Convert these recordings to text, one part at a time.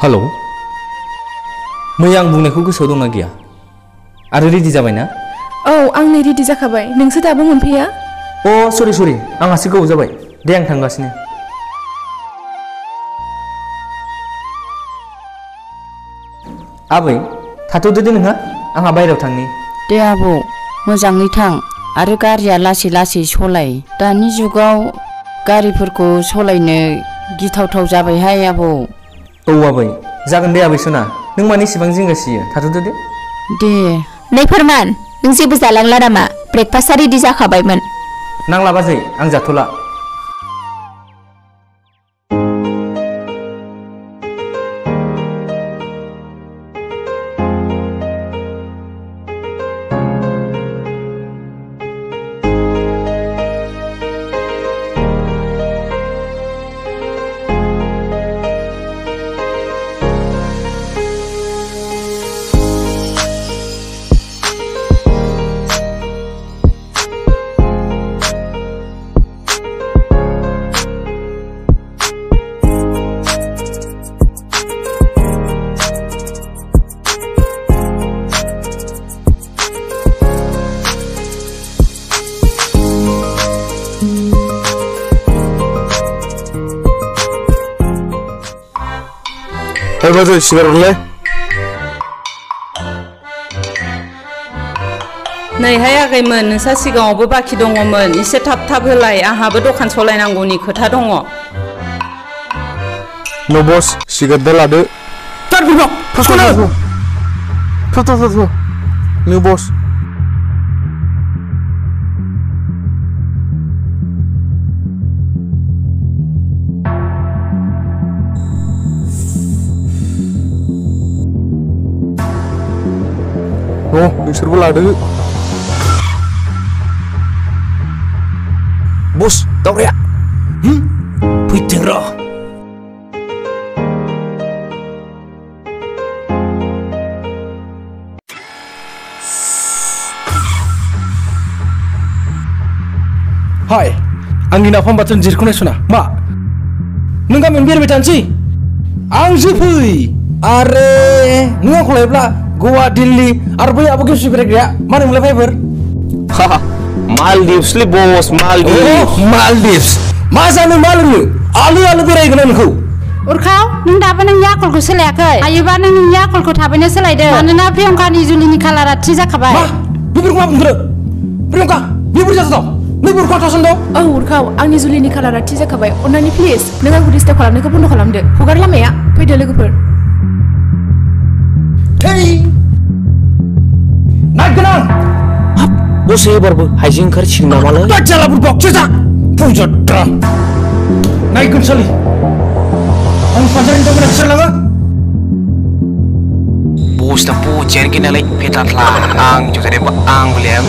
Hello मैया आं बुंनायखौ गोसोआव दंना गैया आरो रेडि जाबाय ना औ आं नै रेडि जाखाबाय नोंसो दाबो मोनफैया अ सरि आंहासो गोबाव जाबाय दे आं थांगासिनो आबै थाथ'दो दे नोंहा आंहा बायरायाव थांनि दे आबौ मोजाङै थां आरो गारिया लासै लासै सलाय दानि जुगाव गारिफोरखौ सलायनो गिथावथाव जाबायहाय आबौ औ आबै जागोन दे आबै सना नों मानो इसेबां जिंगासियो थाथ'दो दे नै फोरमान नों जेबो जालांला नामा ब्रेकफास्टआ रेडि जाखाबायमोन नांला बाजै आं जाथ'ला बाजै सिगारेट हरलाय नैहाय आगैमोन नोंसा सिगाङावबो बाखि दङमोन एसे थाब होलाय आंहाबो दखान सलायनांगौनि खोथा दङ न' बस सिगारेट दा लादो न' बस नोंसोरबो लादो बस दावराया फैथों र' हाय आंनि नाफाम बाथोन जिरख'नाय सना मा नों गामियावनो बेरायबाय थानोसै आंसो फै आरे नों आंखौ लायोब्ला गवा दिल्ली आरो बै आबो गेमस्रि बेरायग्राया मा होनोमोनलाय भाइफोर मालदिभ्सलै बस मालदिभ्स मा जानो मा लोंनो आलो बेरायगोन आं नोंखौ उरखाव नों दाबो नोंनि आखलखौ सोलायाखै हायोबा नों नोंनि आखलखौ थाबैनो सोलायदो मानोना प्रियंकानि जुलिनि खालारा थि जाखाबाय मा बेफोरखौ मा बुंदों प्रियंका बेफोर जाथाव नों बेफोरखौ थासन दं औ उरखाव आंनि जुलिनि खालारा थि जाखाबाय अन्नानै प्लिज नों आंखौ डिस्टार्ब खालामनायखौ बन्द' खालामदो हगार लामाया फैदो लोगोफोर नायगोन आं बस एबारबो हाइजें ओंखारसिगोन नामालाय बाजालाफोर बक्सो जा फुजद्रा नायगोन सालि आं फाजारनि दामना फिसालाङा बसना बजियानो गैनालाय फेटारला आं जुजारेबा आं बोलाया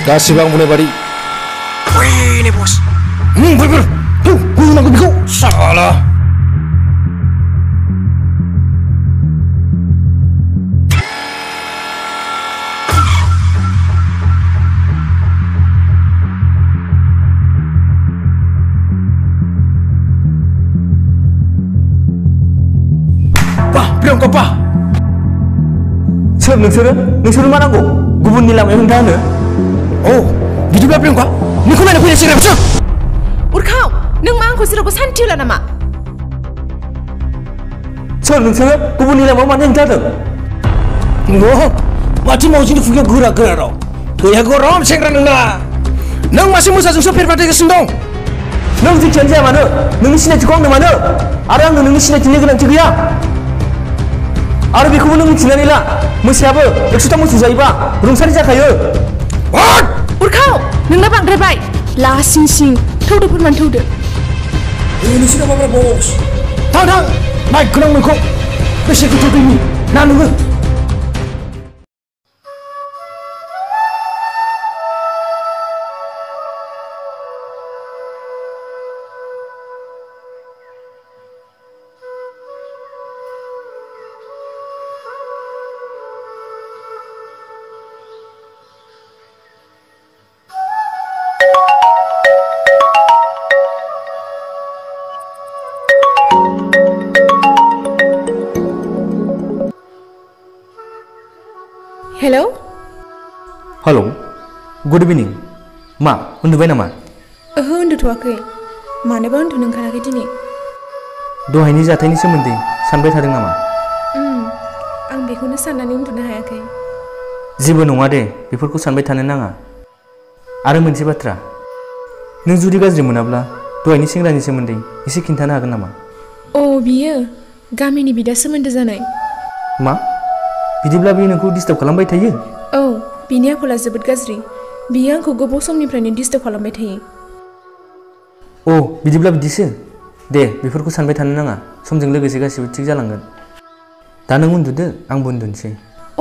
गासिबो आं बुंनाय बादि नै बस बैफोर होनांगौ बेखौ साला प्रियंका पा सोर नोंसोरो मा नांगौ गुबुननि लामायाव हेंथा होनो औ बिदिब्ला प्रियंका नोंखौ नायनो फैनाय सेंग्राफोरसो उरखाव नों मा आंखौ जेरावबो सान्थि होला नामा सोर नोंसोरो गुबुननि लामायाव मानो हेंथा होदों माथो मावजिनि खुगायाव गोरा गोरा राव गैया गरम सेंग्रा नों मासे मोसाजोंसो फेरफाथायगासिनो दं नों जेखियानो जाया मानो नोंनि सिनायथिखौ आंनो मानो आरो आंनो नोंनि सिनायथिनि गोनांथि गैया आरो बेखौबो नों मिथिनानै ला मोसायाबो 100टा मोसौ जायोबा रुंसारि जाखायो उरखाव नोंना बांद्रायबाय लासिं सिं थौदो फोरमान थौदो नोंसोर माब्रा बस थां माइक गोनां नोंखौ बेसे गोथौ दैनि ना नोङो हेलौ हेलौ गुड इभिनिं मा उन्दुबाय नामा ओहो उन्दुथ'वाखै मानोबा उन्दुनो ओंखाराखै दिनै दहायनि जाथायनि सोमोन्दै सानबाय थादों नामा आं बेखौनो साननानै उन्दुनो हायाखै जेबो नङा दे बेफोरखौ सानबाय थानो नाङा आरो मोनसे बाथ्रा नों जुदि गाज्रि मोनाब्ला दहायनि सेंग्रानि सोमोन्दै एसे खिन्थानो हागोन नामा अ बियो गामिनि बिदा सोमोन्दो जानाय मा बिदिब्ला बियो नोंखौ डिस्टार्ब खालामबाय थायो औ बिनि आखला जोबोद गाज्रि बियो आंखौ गोबाव समनिफ्रायनो डिस्टार्ब खालामबाय थायो अ बिदिब्ला बिदिसो दे बेफोरखौ सानबाय थानो नाङा समजों लोगोसे गासिबो थिग जालांगोन दा नों उन्दुदो आंबो उन्दुनोसै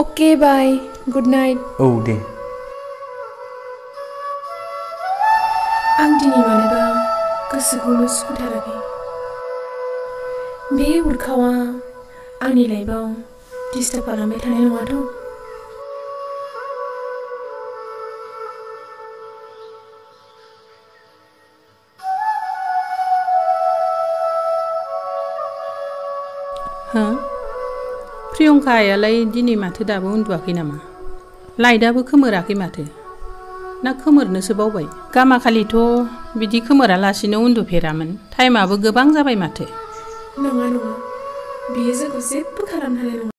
अके बाय गुड नाइट औ दे आं दिनै मानोबा गोसोखौनो सुखुथाराखै बे उरखावा आंनि लाइफआव डिस्टार्ब खालामबाय थानाय नङाथ' हो प्रियंका आयालाय दिनै माथो दाबो उन्दुआखै नामा लाइटआबो खोमोराखै माथो ना खोमोरनोसो बावबाय गामाखालिथ' बिदि खोमोरालासिनो उन्दुफेरामोन टाइमाबो गोबां जाबाय माथो नङा बियो जोंखौ जेबो खालामनो हानाय नङा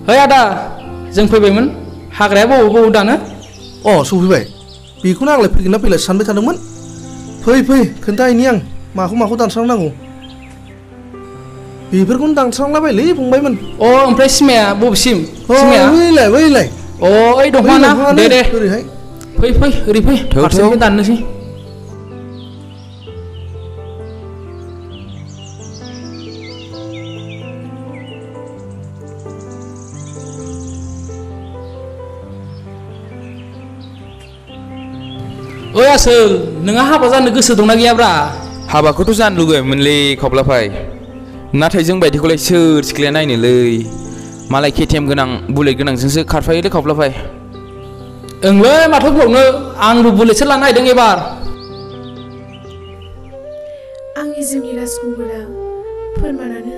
है आदा जों फैबायमोन हाग्राया बबाव दानो अ सफैबाय बेखौनो आंलाय फैगोन ना फैला सानबाय थादोंमोन फै खोन्थाहैनि आं माखौ दानस्रांनांगौ बेफोरखौनो दानस्रांलाबायलै फंबायमोन अ ओमफ्राय सिमाया बबेसिम सिमाया बैलाय अ ओइ दंफाङा दे ओरैहाय फै ओरै फै फारसेनिफ्राय दाननोसै ओइ आसोल नोंहा हाबा जानो गोसो दंना गैयाब्रा हाबाखौथ' जानो लुगैयोमोनलै खावब्लाफाय नाथाय जों बायदिखौलाय सोर सिख्लाया नायनोलै मालाय केटिएम गोनां बुलेट गोनांजोंसो खारफायोलै खावब्लाफाय ओंलै माथो बुंबावनो आंबो बुलेटसो लानो नागिरदों एबार आंनि जिउनि राजकुमारा फोरमानानो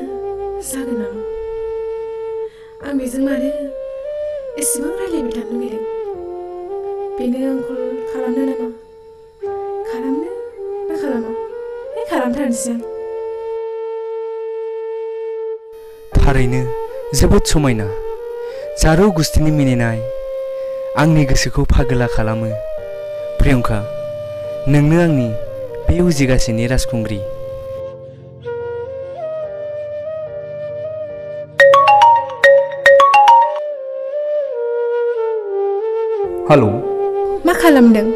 जागोन नामा आं बेजों मानो एसेबां रायलायबाय थानो लुगैदों बेनो आं कल खालामनो नामा खालामनो ना खालामा खालामथारनोसै आं थारैनो जोबोद समायना जारौ गुस्थिनि मिनिनाय आंनि गोसोखौ पागोला खालामो प्रियंका नोंनो आंनि बे उजिगासेनि राजखुंग्रि हेलौ मा खालामदों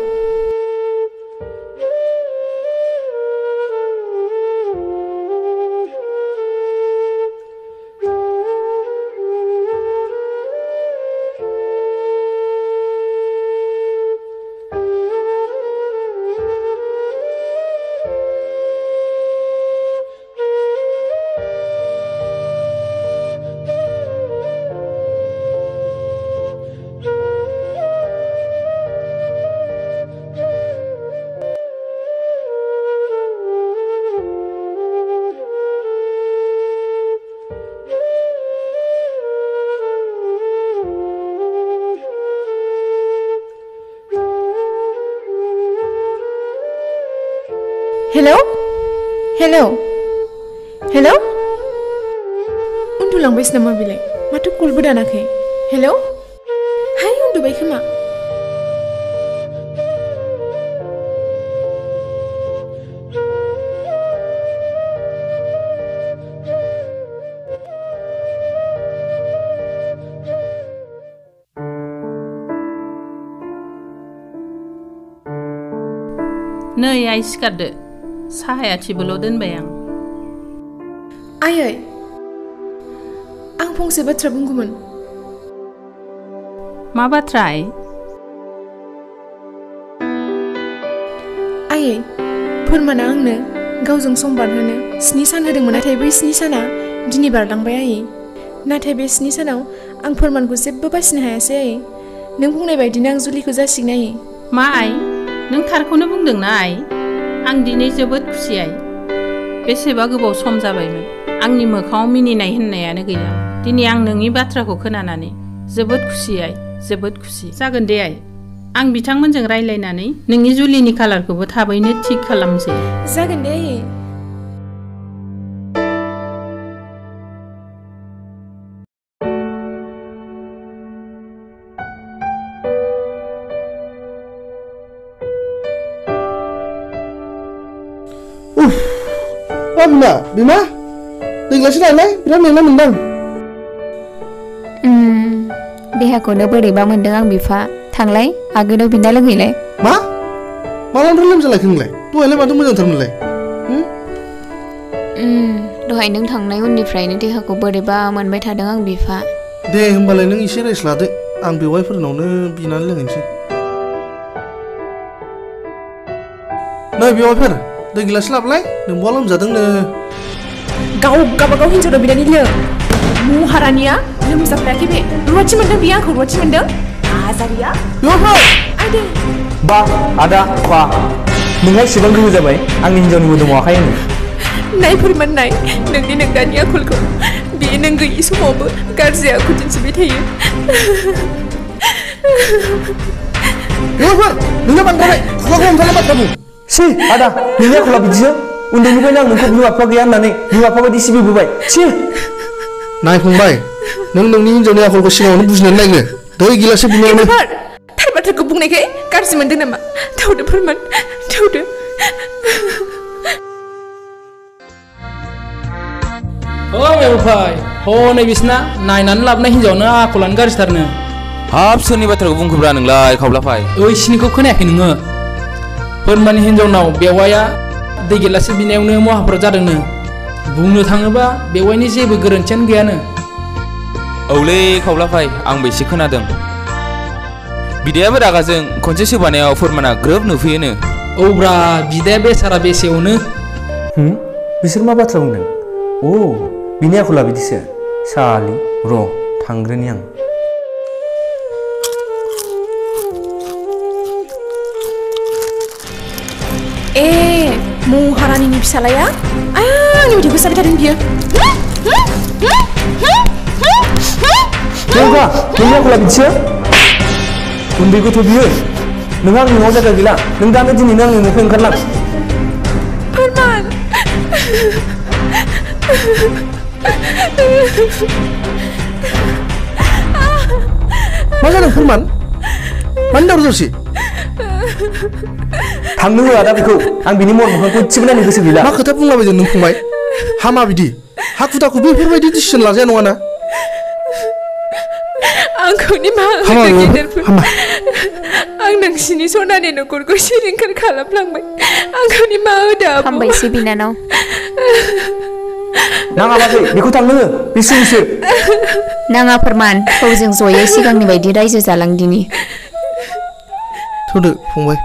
हेलौ हेलौ हेलौ उन्दुलांबायसो नामा बेलाय माथो कलबो दानाखै हेलौ हाय उन्दुबाय खोमा नै आइ सिखारदो साहाया थिबोल' दोनबाय आं आयै आं फंसे बाथ्रा बुंगौमोन मा बाथ्रा आयै फोरमाना आंनो गावजों सम बारहोनो 7 सान होदोंमोन नाथाय बै 7 साना दिनै बारलांबाय आयै नाथाय बे 7 सानाव आं फोरमानखौ जेबो बासिनो हायासै आयै नों बुंनाय बायदिनो आं जुलिखौ जासिगोन आयै मा आइ नों थारखौनो बुंदोंना आइ आं दिनै जोबोद खुसि आइ बेसेबा गोबाव सम जाबायमोन आंनि मोखाङाव मिनिनाय होननायानो गैला दिनै आं नोंनि बाथ्राखौ खोनानानै जोबोद खुसि आइ जोबोद खुसि जागोन दे आइ आं बिथांमोनजों रायलायनानै नोंनि जुलिनि खालारखौबो थाबैनो थिग खालामसै जागोन दे आयै Bina, Bima, tinggalin aja, biar Mina mendang. देहाखौनो बोरैबा मोनदों आं बिफा थांलाय आगोलाव बिना लोंहैलाय मा मालानिफ्राय लोमजालायखो नोंलाय दहायलाय माथो मोजांथारमोनलाय दहाय नों थांनाय उननिफ्रायनो देहाखौ बोरैबा मोनबाय थादों आं बिफा दे होमबालाय नों एसे रेस्ट लादो आं बेवाइफोरनावनो बिनानै लोंहैनोसै नै बेवाइफोर दै गिलास लाबोलाय नोंबा लोमजादोंनो गावबागाव हिन्जावनाव बिनानै लों महारानिया लोमजाफेराखै बे रुवाथि मोनदों बियो आंखौ रुवाथि मोनदों आजारिया बेवाइफोर आइदे बा आदा बा नोंहा एसेबां गोहो जाबाय आंनि हिन्जावनि मोदोमाव आखाइ होनो नाय फोरमान नाय नोंनि नोंगानि आखलखौ बियो नों गैयि समावबो गाज्रि आखु दिन्थिबाय थायो बेवाइफोर नोंना बांद्राय खुगाखौ हमथानाय बाथ्रा बुं सि आदा नोंनि आखला बिदिसो उन्दैनिफ्रायनो आं नोंखौ बिमा बिफा गैया होननानै बिमा बिफा बायदि सिबिबोबाय सि नाय फंबाय नों नोंनि हिन्जावनि आखलखौ सिगाङावनो बुजिनानै नायग्रो दै गिलाससे बिनायावनो थार बाथ्राखौ बुंनायखाय गाज्रि मोनदों नामा थौदो फोरमान थौदो बेवहाय हनै बिसना नायनानै लाबोनाय हिन्जावनो आखलानो गाज्रिथारनो हाब सोरनि बाथ्राखौ बुंखोब्रा नोंलाय खावलाफाय ओइसिनिखौ खोनायाखै नोङो फोरमाननि हिन्जावनाव बेवाइया दै गिलाससे बिनायावनो महाफोर जादोंनो बुंनो थाङोबा बेवाइनि जेबो गोरोन्थियानो गैयानो औलै खावलाफाय आंबो एसे खोनादों बिदायाबो रागाजों खनसे सोबानायाव फोरमाना ग्रोब नुफैयोनो औब्रा बिदाया बेसारा बेसेयावनो बिसोर मा बाथ्रा बुंदों अ बिनि आखला बिदिसो सालि र' थांग्रोनि आं महारानिनि फिसालाया आंनि बिदिखौ साबाय थादों बियो प्रियंका नोंनि आखला बिदिसो उन्दै गथ' बियो नोंहा आंनि न'आव जायगा गैला नों दानो दिनैनो आंनि न'निफ्राय ओंखारलां फोरमान मा जादों फोरमान मानि दावराव दावसि थांनो होआ दा बेखौ आं बिनि महर मोखांखौ इसेबो नायनो गोसो गैला मा खोथा बुंलाबायदों नों फंबाय हामा बिदि हाखु दाखु बेफोरबायदि डिसिसन लाजाया नङाना आंखौ निमाहा होदो गिदिरफोर आं नोंसिनि सनानि न'खरखौ सिलिंखार खालामलांबाय आंखौ निमाहा होदो आबौ हामबायसै बिनानाव नाङा बाजै बेखौ थांनो हो बिसो नाङा फोरमान थौ जों जयै सिगांनि बायदि रायजो जालांदिनि थौदो फंबाय